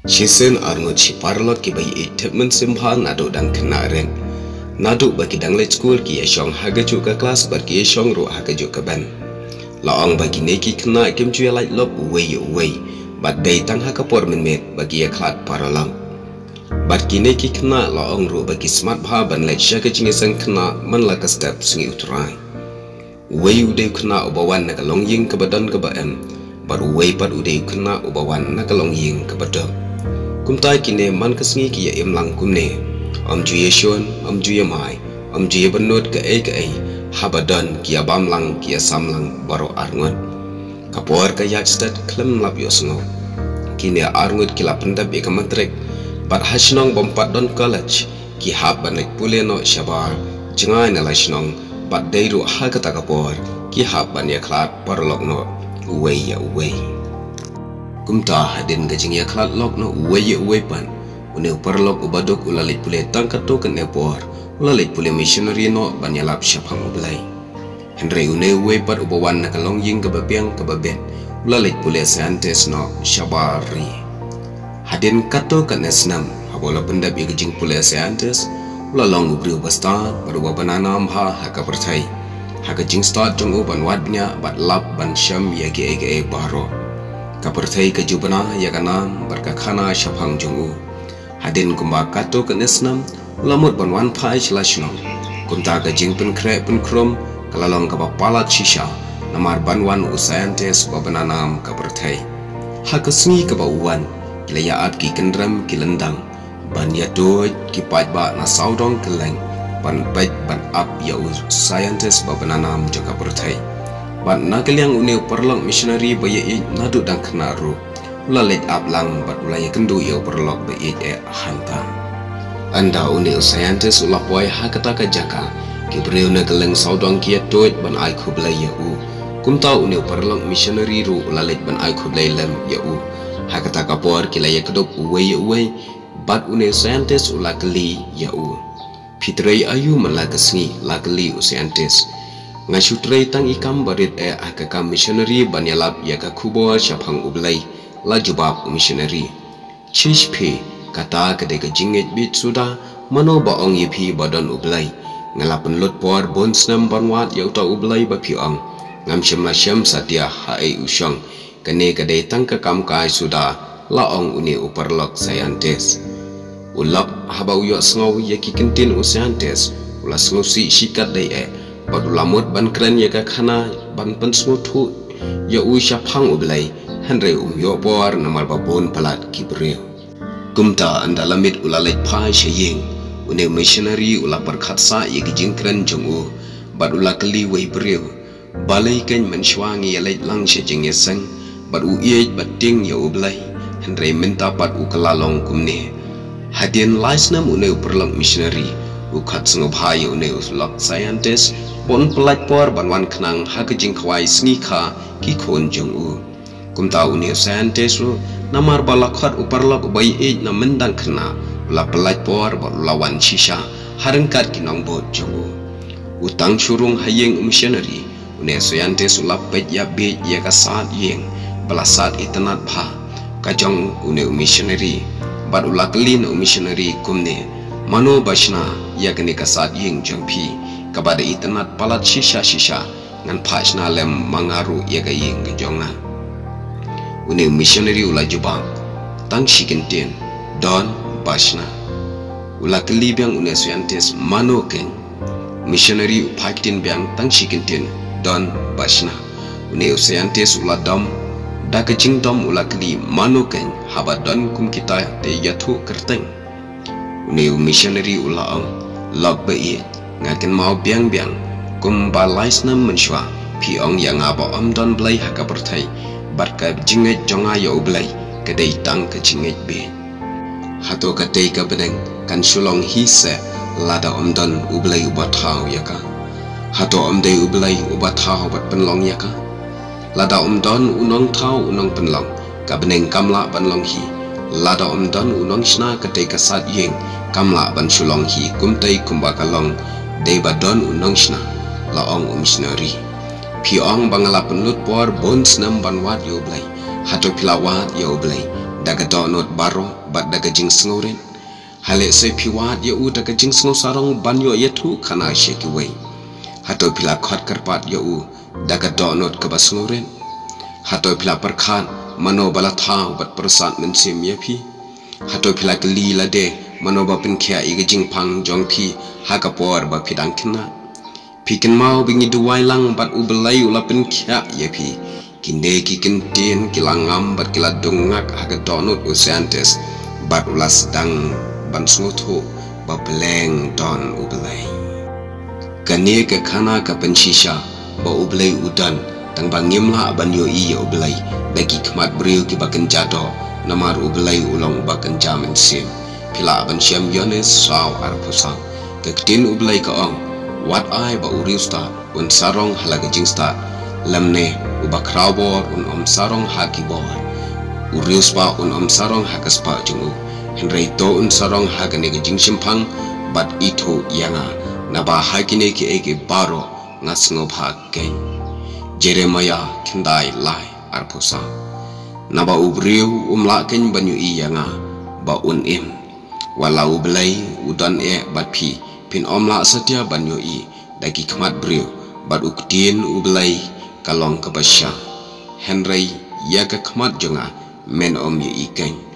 Chisen arngot si parlok ki bai itepmen simha nado dan kenaren. Nado bagi dang let school ki yashong hagaju ka kelas bagi yashong ro hagaju ka ban. Laong bagi neki kena kim cuya light lop uwei. Bat day tang hakapor menmet bagi ya klat paralang. Bat ki neki kena laong ro bagi smart bha ban let syaka jingesang kena man laka step sungi uturai. Uwei uday kena ubawan nakalong ying kebadan kebaem. Baru uwei pat uday kena ubawan nakalong ying kebadam. Kumtai kini man kesengi ki ya imlang kumne. Om juye shon, om juye mai, om juye benut ke ai, habadan kia bamlang kia samlang baru arngot. Kapor ke yakstat klem lap yo sengo. Kini arngot kila pendap ika mantrek, bat hasnong bompat don college, ki hab banek pule no syabar, jengai nala shnong, bat deiru ha kata kapor, ki hab banyak klat parlok no, uwei ya uwei. Kumta hadin gajing ya klat lok no uwei pan. Uneu parlok ubadok ulalit pule tangkat to kan epor, ulalit pule missionary no banyalap syapang ublay. Henry uneu wepat ubawan nakalong ying kebabiang kebabet, ulalit pule scientist no syabari. Hadin kato kan esnam, habola pendap ya gajing pule scientist, ulalong ubri ubastar, baru wabananam ha haka pertai. Haka jing start jong uban wadnya bat lap ban syam ya ge baro. Kapertai kejubana ya kanam berkakana syapang jong u. Hadin kumba kato ke nesnam, lamut banwan pai celasnong. Kumta ke jing pen krek pen krom, kalalong ke palat shisha, namar banwan usayantes babananam ke bertai. Ha kesengi ke bauan, kila yaat ki kendram ki lendang, ban ya doj ki pajba na saudong keleng, ban baik ban ap ya usayantes babananam jaga bertai. Ban nakeliang uneu perlong missionary bayi nadu dan kenaru. Ulalit ablang bat ulaya kendu yo perlok beit hanta. Anda unil scientist ulap wai hakata ka jaka kibreu na keleng saudang kia toit ban ai kublai ya u. Kumta unil perlok missionary ru ulalit ban ai kublai lem ya u. Hakata ka por kilaya kedok uwei bat unil scientist ulakeli ya u. Fitrei ayu malagasngi lakeli u scientist. Ngasutrei tang ikam barit hakaka missionary ban yalap ya ka kubo syapang ublai. La jubab missionary chishpi kata kedai kejinget bit sudah mano baong yipi badan ublai ngalapan lot por bonsnam banwat yau ta ublai bapiong ngam syam satia hai usyong kene kedai tangka kamkai sudah laong uni uperlok scientist ulap habau yo sngaw yaki kentin scientist ula sngusi sikat dai badulamut ban kren yaka khana ban pensmutu ya u syapang ublai Henry yo por namal babon palat kibreu. Kumta anda lamit ulalait pai syaying. Une missionary ula perkhatsa ye gijingkran jongu. Bad ula keli wei breu. Balai kan mensywangi yalait lang syajing yesang. Bad u iej bating ya ublai. Henry minta pat u kelalong kumne. Hadian laisnam une perlong missionary. U khat sengobhai une uslok scientist. Pon pelat por banwan kenang hakajing kwai sngi-kha ki khon jongu. Kumta unil scientist ru namar balakhat uparlok bai na mendang kena ula pelat por lawan shisha harengkat kinong bot jongu utang surung hayeng missionary unil scientist ula pet ya be ya kasat yeng balasat itanat bha kajong unil missionary bat ula kelin missionary kumne mano bashna ya kene kasat yeng jongpi kabada itanat palat shisha ngan phashna lem mangaru ya ga yeng gejongna Uni missionary ula jubang tang shikintin don bashna ula keli biang une scientist mano ken missionary upakitin biang tang shikintin don bashna une scientist ula dom da kejing dom ula keli mano ken haba don kum kita te yathu kerteng une missionary ula ang log be ngaken mau biang kum balaisna menshwa pi ong yang aba don blai haka bertai barka jinget jonga ya ublai kedai tang ke jinget be hato kadai ka beneng kan sulong hise lada omdan ublai ubathau yaka hato omdai ublai ubathau bat penlong yaka lada omdan unong thau unong penlong ka beneng kamla banlong hi lada omdan unong sna kadai ka sat yeng kamla ban sulong hi kumtai kumbakalong dei badon unong sna laong missionary Piong bangala penlut por bons nam banwat yo blai hato pilawat yo blai daga donot baro bat daga jing sngoren hale se piwat ya u daga jing sngo sarong banyo yetu kana sheki wei hato pila khot karpat ya u daga donot ke basngoren hato pila perkhan mano bala thau bat persat men sim ya pi hato pila keli la de mano ba pin khia i jing phang jong pi ha ka por ba phidang khna pikin mau bingi duwai lang bat u belai u la pin khia ya pi kinde ki kenten kilangam bat kila dongak ha ka donot u santes bat ulas dang ban sngoto ba beleng don u belai kane ke khana ka penshisha ba u belai udan tang bangimla ban yo i u belai dagi khmat briu ki bakan jado namar u belai ulong bakan jamin sim pila ban syam yones saw arpusa ke tin u belai ka ong wat ai ba u riusta un sarong halaga jingsta lamne u bakrawor un sarong hakibor u riuspa un sarong hakaspa jungu henrei to un sarong hagane ge jingsimpang bat itu yanga naba hakine ki ege baro ngasngo bhagen Jeremiah kindai lai arpusa naba ubriu umla ken banyu iyanga ba unim walau belai udan bat pi pin omla setia banyu i dagi khmat briu bat uktin ublai kalong kabasha henrei ya ka khmat jonga men om yu iken